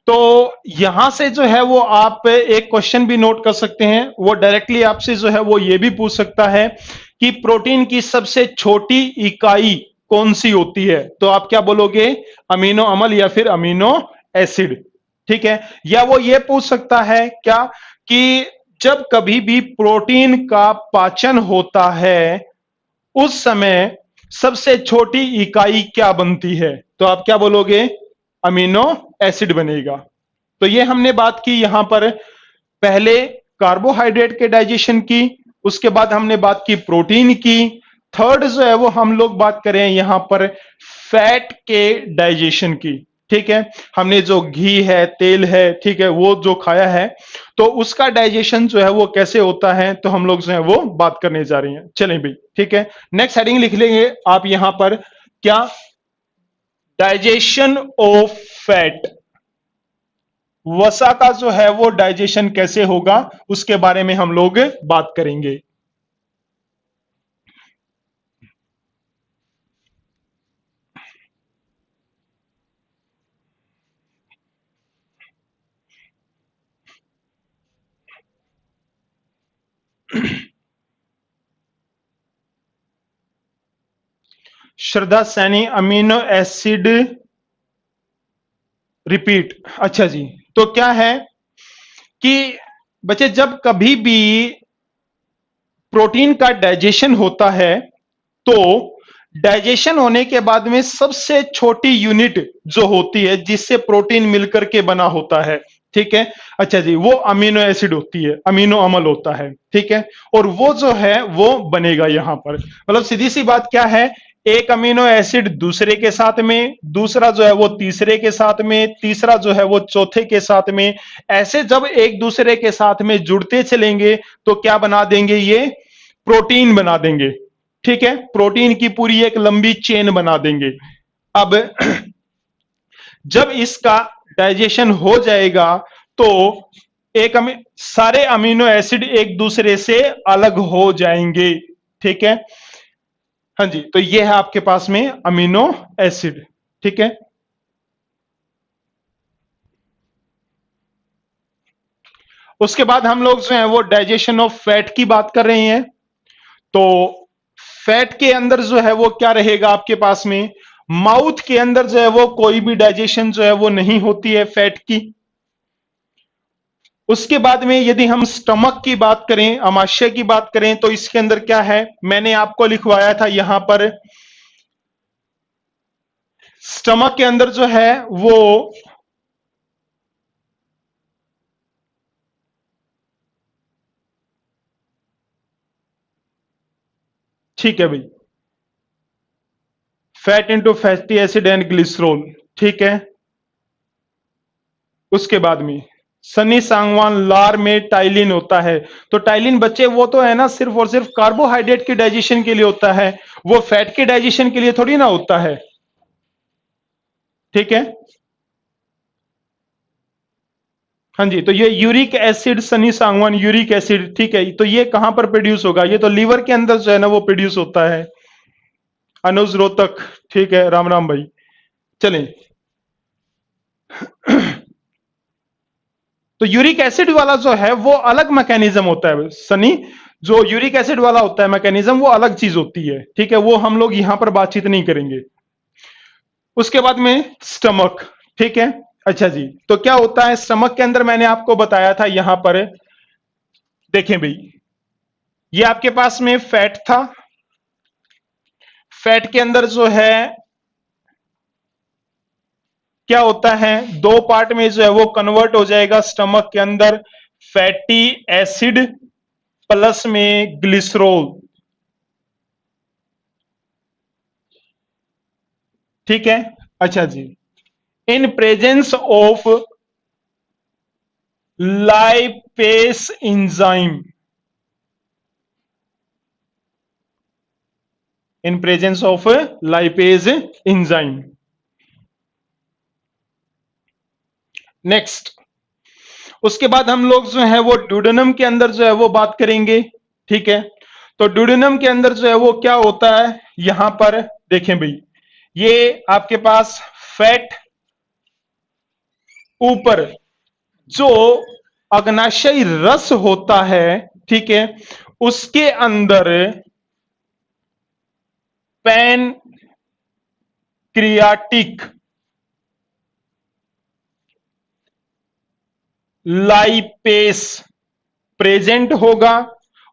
तो यहां से जो है वो आप एक क्वेश्चन भी नोट कर सकते हैं, वो डायरेक्टली आपसे जो है वो ये भी पूछ सकता है कि प्रोटीन की सबसे छोटी इकाई कौन सी होती है, तो आप क्या बोलोगे, अमीनो अम्ल या फिर अमीनो एसिड, ठीक है। या वो ये पूछ सकता है क्या कि जब कभी भी प्रोटीन का पाचन होता है उस समय सबसे छोटी इकाई क्या बनती है, तो आप क्या बोलोगे? अमीनो एसिड बनेगा। तो ये हमने बात की यहां पर पहले कार्बोहाइड्रेट के डाइजेशन की, उसके बाद हमने बात की प्रोटीन की, थर्ड जो है वो हम लोग बात करें यहां पर फैट के डाइजेशन की। ठीक है, हमने जो घी है, तेल है, ठीक है, वो जो खाया है तो उसका डाइजेशन जो है वो कैसे होता है, तो हम लोग जो है वो बात करने जा रहे हैं। चलें भाई, ठीक है, नेक्स्ट हेडिंग लिख लेंगे आप यहां पर क्या, डाइजेशन ऑफ फैट। वसा का जो है वो डाइजेशन कैसे होगा उसके बारे में हम लोग बात करेंगे। श्रद्धा सैनी, अमीनो एसिड रिपीट। अच्छा जी, तो क्या है कि बच्चे जब कभी भी प्रोटीन का डाइजेशन होता है तो डाइजेशन होने के बाद में सबसे छोटी यूनिट जो होती है जिससे प्रोटीन मिलकर के बना होता है, ठीक है, अच्छा जी, वो अमीनो एसिड होती है, अमीनो अम्ल होता है, ठीक है। और वो जो है वो बनेगा यहां पर, मतलब सीधी सी बात क्या है, एक अमीनो एसिड दूसरे के साथ में, दूसरा जो है वो तीसरे के साथ में, तीसरा जो है वो चौथे के साथ में, ऐसे जब एक दूसरे के साथ में जुड़ते चलेंगे तो क्या बना देंगे, ये प्रोटीन बना देंगे। ठीक है, प्रोटीन की पूरी एक लंबी चेन बना देंगे। अब जब इसका डाइजेशन हो जाएगा तो एक सारे अमीनो एसिड एक दूसरे से अलग हो जाएंगे। ठीक है, हाँ जी, तो ये है आपके पास में अमीनो एसिड। ठीक है, उसके बाद हम लोग जो है वो डाइजेशन ऑफ फैट की बात कर रहे हैं। तो फैट के अंदर जो है वो क्या रहेगा आपके पास में, माउथ के अंदर जो है वो कोई भी डाइजेशन जो है वो नहीं होती है फैट की। उसके बाद में यदि हम स्टमक की बात करें, अमाशय की बात करें, तो इसके अंदर क्या है, मैंने आपको लिखवाया था यहां पर, स्टमक के अंदर जो है वो ठीक है भाई, fat into fatty acid and glycerol. ठीक है, उसके बाद में सनी सांगवान लार में टाइलिन होता है। तो टाइलिन बच्चे वो तो है ना सिर्फ और सिर्फ कार्बोहाइड्रेट के डाइजेशन के लिए होता है, वो फैट के डाइजेशन के लिए थोड़ी ना होता है। ठीक है, हाँ जी, तो ये uric acid, Sunny Sangwan uric acid, ठीक है, तो ये कहां पर प्रोड्यूस होगा, ये तो लीवर के अंदर जो है ना वो प्रोड्यूस होता है। अनुज रोहतक, ठीक है, राम राम भाई। चलें, तो यूरिक एसिड वाला जो है वो अलग मैकेनिज्म होता है सनी, जो यूरिक एसिड वाला होता है मैकेनिज्म वो अलग चीज होती है। ठीक है, वो हम लोग यहां पर बातचीत नहीं करेंगे। उसके बाद में स्टमक, ठीक है, अच्छा जी, तो क्या होता है स्टमक के अंदर, मैंने आपको बताया था यहां पर, देखें भाई, ये आपके पास में फैट था, फैट के अंदर जो है क्या होता है, दो पार्ट में जो है वो कन्वर्ट हो जाएगा स्टमक के अंदर, फैटी एसिड प्लस में ग्लिसरॉल। ठीक है, अच्छा जी, in presence of lipase enzyme, in presence of lipase enzyme. Next, उसके बाद हम लोग जो है वो ड्यूडेनम के अंदर जो है वो बात करेंगे। ठीक है, तो ड्यूडेनम के अंदर जो है वो क्या होता है, यहां पर देखें भाई, ये आपके पास फैट ऊपर जो अग्नाशयी रस होता है, ठीक है, उसके अंदर पैन क्रियाटिक लाइपेस प्रेजेंट होगा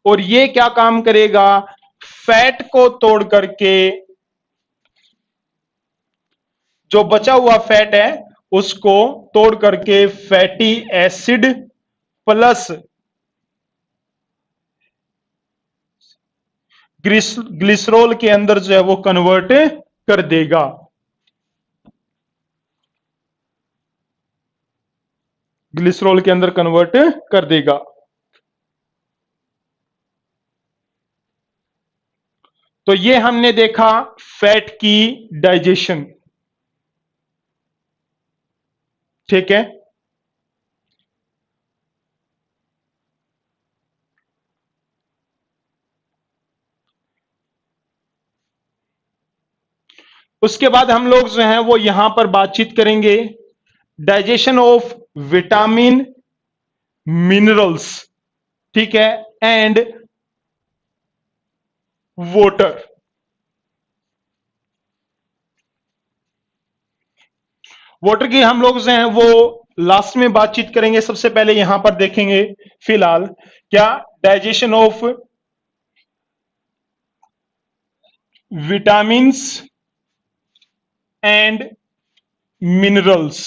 और ये क्या काम करेगा, फैट को तोड़ करके जो बचा हुआ फैट है उसको तोड़ करके फैटी एसिड प्लस ग्लिसरॉल के अंदर जो है वो कन्वर्ट कर देगा। ग्लिसरॉल के अंदर कन्वर्ट कर देगा। तो ये हमने देखा फैट की डाइजेशन, ठीक है। उसके बाद हम लोग जो है वो यहां पर बातचीत करेंगे डाइजेशन ऑफ विटामिन मिनरल्स, ठीक है, एंड वाटर। वाटर की हम लोग जो है वो लास्ट में बातचीत करेंगे। सबसे पहले यहां पर देखेंगे फिलहाल क्या digestion of vitamins and minerals.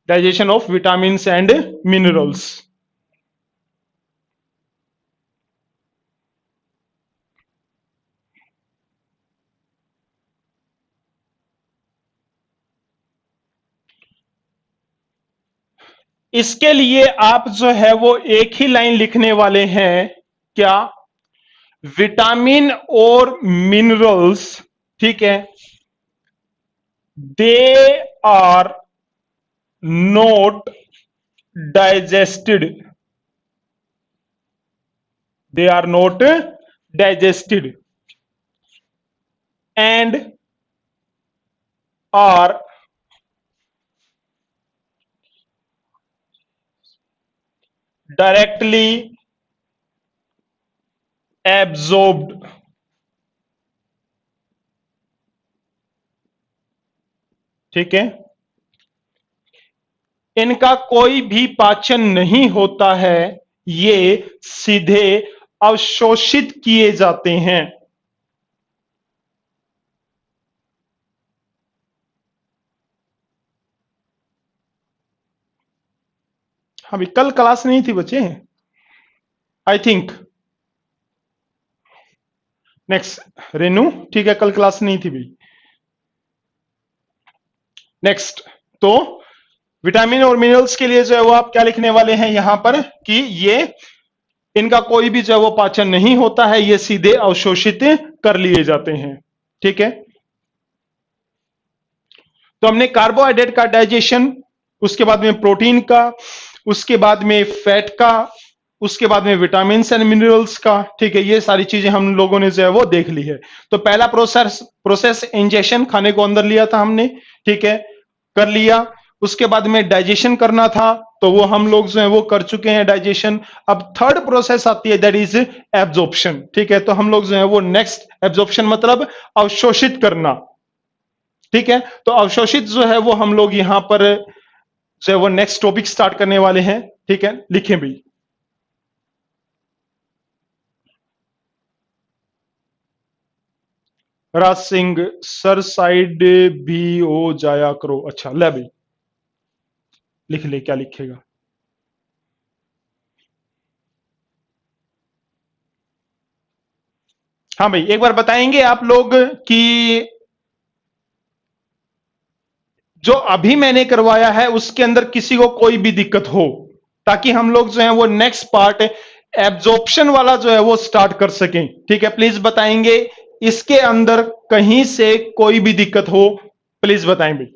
Digestion of vitamins and minerals. इसके लिए आप जो है वो एक ही लाइन लिखने वाले हैं क्या, विटामिन और मिनरल्स, ठीक है, they are not digested, they are not digested and are directly absorbed, ठीक है। इनका कोई भी पाचन नहीं होता है, ये सीधे अवशोषित किए जाते हैं। अभी कल क्लास नहीं थी बच्चे, आई थिंक। नेक्स्ट रेनू, ठीक है, कल क्लास नहीं थी भी। नेक्स्ट, तो विटामिन और मिनरल्स के लिए जो है वो आप क्या लिखने वाले हैं यहां पर कि ये इनका कोई भी जो है वो पाचन नहीं होता है, ये सीधे अवशोषित कर लिए जाते हैं, ठीक है। तो हमने कार्बोहाइड्रेट का डाइजेशन, उसके बाद में प्रोटीन का, उसके बाद में फैट का, उसके बाद में विटामिन एंड मिनरल्स का, ठीक है, ये सारी चीजें हम लोगों ने जो है वो देख ली है। तो पहला प्रोसेस इंजेक्शन, खाने को अंदर लिया था हमने, ठीक है, कर लिया। उसके बाद में डाइजेशन करना था, तो वो हम लोग जो है वो कर चुके हैं डाइजेशन। अब थर्ड प्रोसेस आती है, दैट इज एब्जॉर्प्शन, ठीक है। तो हम लोग जो है वो नेक्स्ट, एब्जॉर्प्शन मतलब अवशोषित करना, ठीक है। तो अवशोषित जो है वो हम लोग यहां पर जो है वो नेक्स्ट टॉपिक स्टार्ट करने वाले हैं, ठीक है, लिखें भी। राज सिंह सर साइड भी हो जाया करो, अच्छा ले भाई लिख ले, क्या लिखेगा। हाँ भाई, एक बार बताएंगे आप लोग कि जो अभी मैंने करवाया है उसके अंदर किसी को कोई भी दिक्कत हो, ताकि हम लोग जो है वो नेक्स्ट पार्ट एब्जॉर्प्शन वाला जो है वो स्टार्ट कर सकें, ठीक है। प्लीज बताएंगे इसके अंदर कहीं से कोई भी दिक्कत हो, प्लीज बताएं भाई।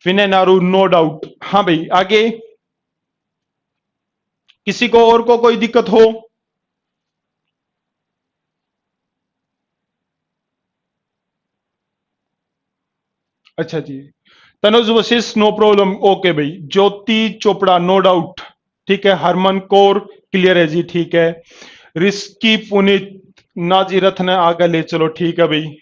विनय नारू, नो डाउट। हाँ भाई, आगे किसी को और को कोई दिक्कत हो। अच्छा जी, Tanuj Vashisht no problem, okay भाई। ज्योति चोपड़ा नो डाउट, ठीक है। हरमन कौर क्लियर है जी, ठीक है। रिस्की पुनीत नाजी रत्न आगे ले चलो, ठीक है भाई।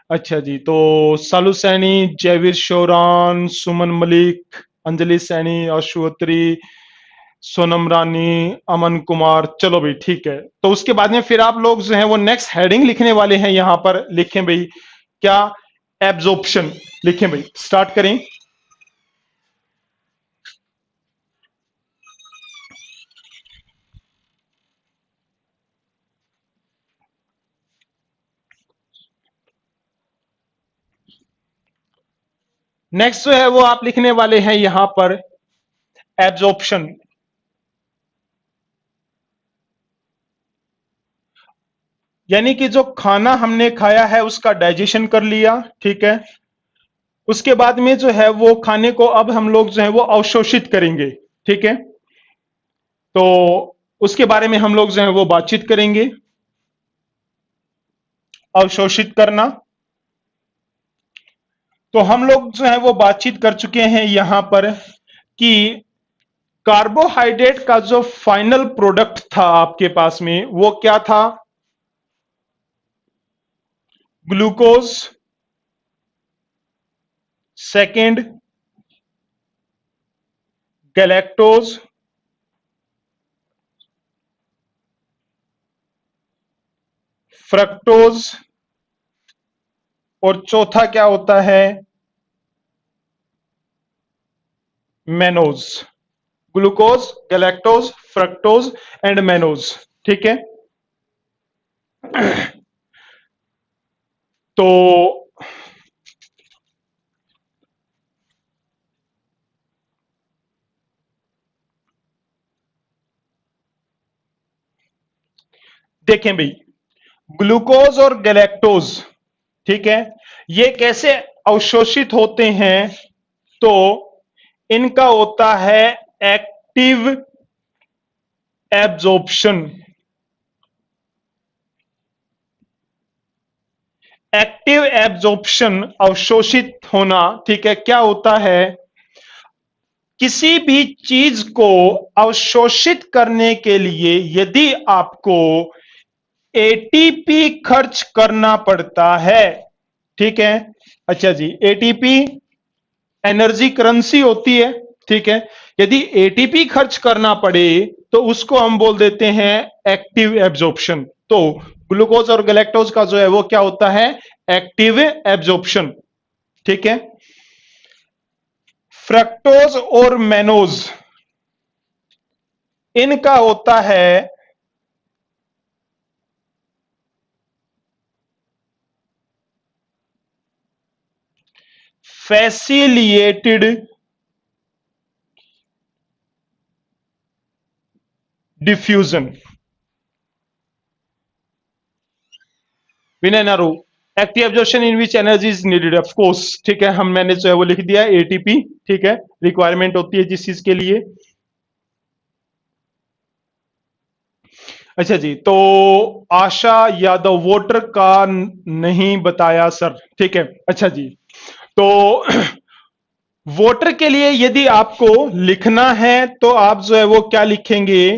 अच्छा जी, तो सालू सैनी, जयवीर शोरान, सुमन मलिक, अंजलि सैनी, अश्वत्री, सोनम रानी, अमन कुमार, चलो भाई ठीक है। तो उसके बाद में फिर आप लोग जो है वो नेक्स्ट हेडिंग लिखने वाले हैं, यहां पर लिखें भाई क्या, एब्जॉर्प्शन लिखें भाई, स्टार्ट करें। नेक्स्ट जो है वो आप लिखने वाले हैं यहां पर एब्जॉर्प्शन, यानी कि जो खाना हमने खाया है उसका डाइजेशन कर लिया, ठीक है। उसके बाद में जो है वो खाने को अब हम लोग जो है वो अवशोषित करेंगे, ठीक है। तो उसके बारे में हम लोग जो है वो बातचीत करेंगे, अवशोषित करना। तो हम लोग जो है वो बातचीत कर चुके हैं यहां पर कि कार्बोहाइड्रेट का जो फाइनल प्रोडक्ट था आपके पास में वो क्या था, ग्लूकोज, सेकंड गैलेक्टोज, फ्रक्टोज, और चौथा क्या होता है, mannose. Glucose, galactose, fructose and mannose, ठीक है। तो देखें भाई, ग्लूकोज और गैलेक्टोज, ठीक है, ये कैसे अवशोषित होते हैं, तो इनका होता है एक्टिव एब्जॉर्प्शन। एक्टिव एब्जॉर्प्शन, अवशोषित होना, ठीक है। क्या होता है, किसी भी चीज को अवशोषित करने के लिए यदि आपको एटीपी खर्च करना पड़ता है, ठीक है। अच्छा जी, एटीपी एनर्जी करेंसी होती है, ठीक है। यदि एटीपी खर्च करना पड़े तो उसको हम बोल देते हैं एक्टिव एब्जॉर्प्शन। तो ग्लूकोज और गैलेक्टोज का जो है वो क्या होता है, एक्टिव एब्जॉर्प्शन, ठीक है। फ्रक्टोज और मेनोज, इनका होता है facilitated diffusion. Vinay Naru, active absorption in which energy is needed, of course, ठीक है। हम मैंने जो है वो लिख दिया एटीपी, ठीक है, रिक्वायरमेंट होती है जिस चीज के लिए। अच्छा जी, तो आशा यादव, वोटर का नहीं बताया सर, ठीक है। अच्छा जी, तो वोटर के लिए यदि आपको लिखना है तो आप जो है वो क्या लिखेंगे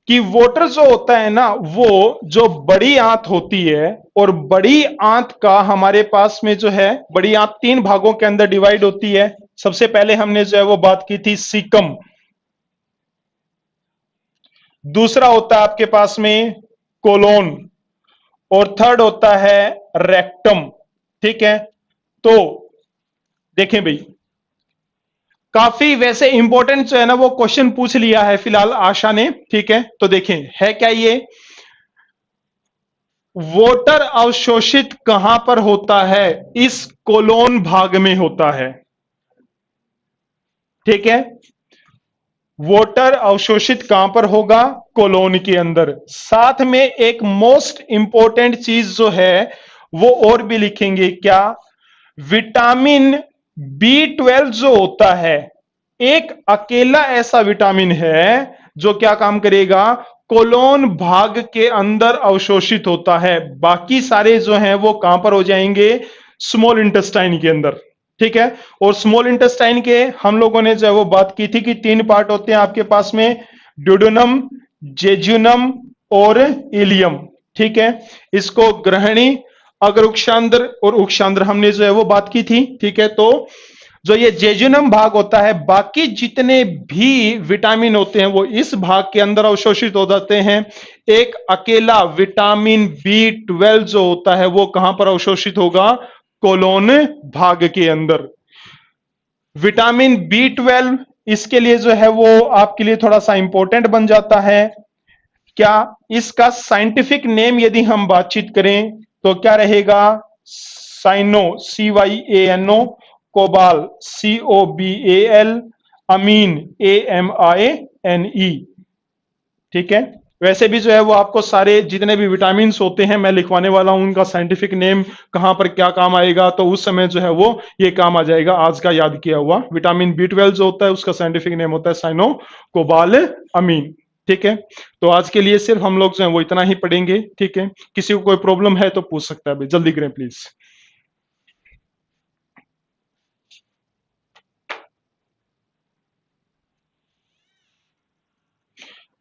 कि वोटर जो होता है ना, वो जो बड़ी आंत होती है, और बड़ी आंत का हमारे पास में जो है, बड़ी आंत तीन भागों के अंदर डिवाइड होती है। सबसे पहले हमने जो है वो बात की थी सीकम, दूसरा होता है आपके पास में कोलोन, और थर्ड होता है रेक्टम, ठीक है। तो देखें भाई, काफी वैसे इंपॉर्टेंट जो है ना वो क्वेश्चन पूछ लिया है फिलहाल आशा ने, ठीक है। तो देखें है क्या ये, वोटर अवशोषित कहां पर होता है, इस कोलोन भाग में होता है, ठीक है। वोटर अवशोषित कहां पर होगा, कोलोन के अंदर। साथ में एक मोस्ट इंपॉर्टेंट चीज जो है वो और भी लिखेंगे क्या, विटामिन बी 12 जो होता है, एक अकेला ऐसा विटामिन है जो क्या काम करेगा, कोलोन भाग के अंदर अवशोषित होता है। बाकी सारे जो हैं वो कहां पर हो जाएंगे, स्मॉल इंटेस्टाइन के अंदर, ठीक है। और स्मॉल इंटेस्टाइन के हम लोगों ने जो है वो बात की थी कि 3 पार्ट होते हैं आपके पास में, ड्यूडेनम, जेजुनम और इलियम, ठीक है। इसको ग्रहणी, अग्र उक्षांद्र और उक्षांद्र हमने जो है वो बात की थी, ठीक है। तो जो ये जेजुनम भाग होता है, बाकी जितने भी विटामिन होते हैं वो इस भाग के अंदर अवशोषित हो जाते हैं। एक अकेला विटामिन B12 जो होता है वो कहां पर अवशोषित होगा? कोलोन भाग के अंदर। विटामिन B12 इसके लिए जो है वो आपके लिए थोड़ा सा इंपॉर्टेंट बन जाता है। क्या इसका साइंटिफिक नेम यदि हम बातचीत करें तो क्या रहेगा? साइनो, CYANO, कोबाल, COBAL, अमीन, AMINE, ठीक है। वैसे भी जो है वो आपको सारे जितने भी विटामिन होते हैं मैं लिखवाने वाला हूं, उनका साइंटिफिक नेम कहां पर क्या काम आएगा, तो उस समय जो है वो ये काम आ जाएगा आज का याद किया हुआ। विटामिन B12 जो होता है उसका साइंटिफिक नेम होता है साइनो कोबाल अमीन, ठीक है। तो आज के लिए सिर्फ हम लोग जो है वो इतना ही पढ़ेंगे, ठीक है। किसी को कोई प्रॉब्लम है तो पूछ सकता है, जल्दी करें प्लीज।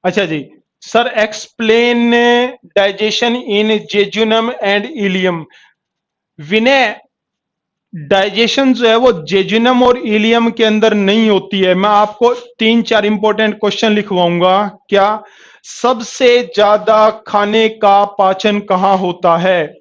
अच्छा जी sir, explain digestion in jejunum and ileum. Vinay, digestion जो है वो जेजुनम और इलियम के अंदर नहीं होती है। मैं आपको 3-4 इंपॉर्टेंट क्वेश्चन लिखवाऊंगा। क्या सबसे ज्यादा खाने का पाचन कहां होता है?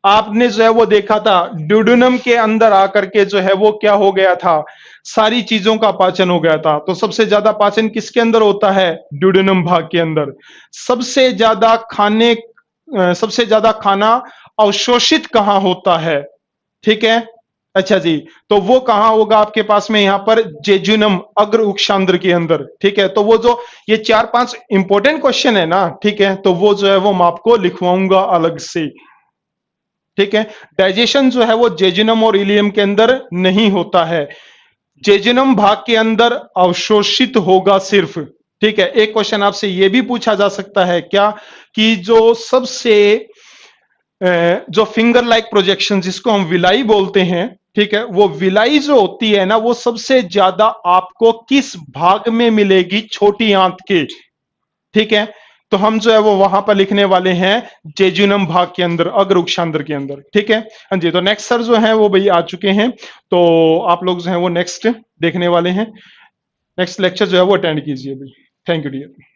आपने जो है वो देखा था ड्यूडेनम के अंदर आकर के जो है वो क्या हो गया था, सारी चीजों का पाचन हो गया था। तो सबसे ज्यादा पाचन किसके अंदर होता है? ड्यूडेनम भाग के अंदर। सबसे ज्यादा सबसे ज्यादा खाना अवशोषित कहां होता है? ठीक है, अच्छा जी, तो वो कहां होगा आपके पास में? यहां पर जेजुनम, अग्र उक्षांद्र के अंदर, ठीक है। तो वो जो ये 4-5 इंपॉर्टेंट क्वेश्चन है ना, ठीक है, तो वो जो है वो मैं आपको लिखवाऊंगा अलग से, ठीक है। डाइजेशन जो है वो जेजुनम और इलियम के अंदर नहीं होता है, जेजुनम भाग के अंदर अवशोषित होगा सिर्फ, ठीक है। एक क्वेश्चन आपसे यह भी पूछा जा सकता है क्या कि जो सबसे जो फिंगर लाइक प्रोजेक्शन जिसको हम विलाई बोलते हैं, ठीक है, वो विलाई जो होती है ना वो सबसे ज्यादा आपको किस भाग में मिलेगी? छोटी आंत के, ठीक है। तो हम जो है वो वहां पर लिखने वाले हैं जेजुनम भाग के अंदर, अग्र उक्षांद्र के अंदर, ठीक है। हाँ जी, तो नेक्स्ट सर जो है वो भाई आ चुके हैं, तो आप लोग जो है वो नेक्स्ट देखने वाले हैं। नेक्स्ट लेक्चर जो है वो अटेंड कीजिए भाई। Thank you dear.